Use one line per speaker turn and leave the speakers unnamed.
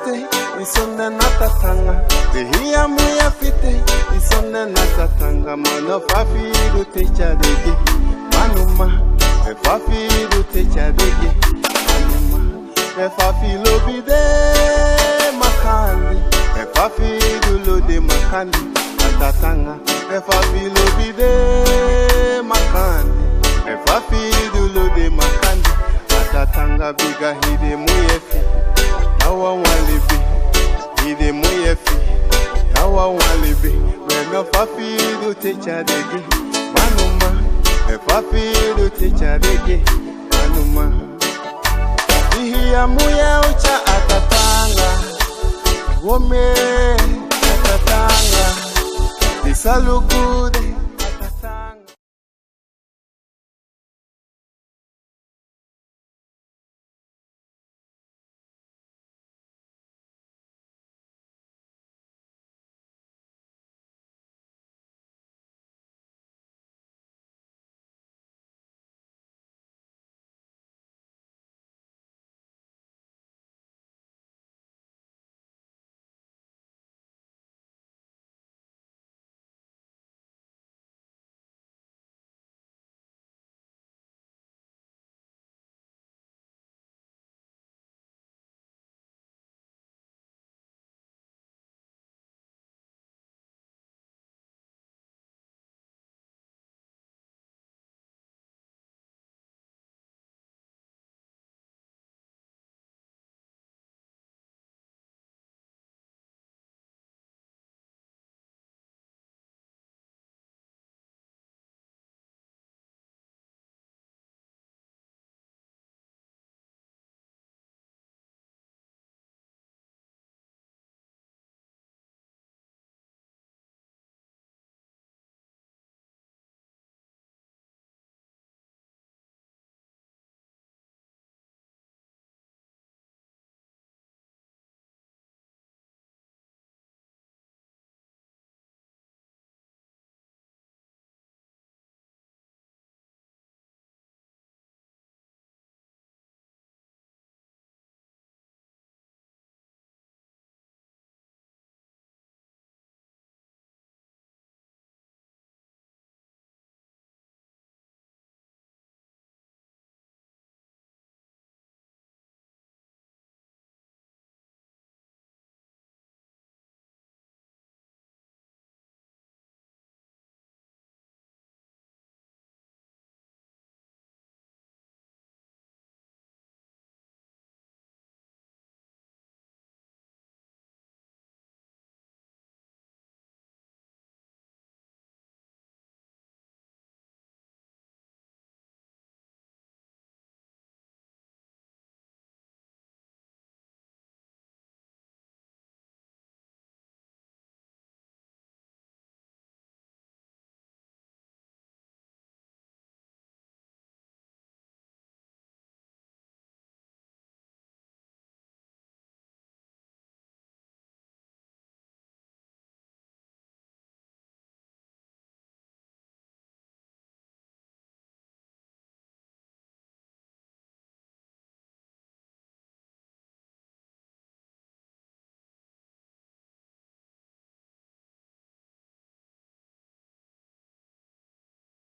rute, isonne natatanga. Behia muya fite, isonne natatanga. Mano fafi rute chadege, manuma. Me fafi rute chadege, manuma. Me fafi lobide makandi, me fafi dulode makandi. Natatanga, me fafi lobide makandi, me fafi dulode makandi. Natatanga biga hide muyefi. Nawa walibi, hide muyefi. Nawa walibi, me fafi rute chadege, manuma. Me fafi rute chadege, manuma. Ihia muya ucha atatanga, wome atatanga. This all look good.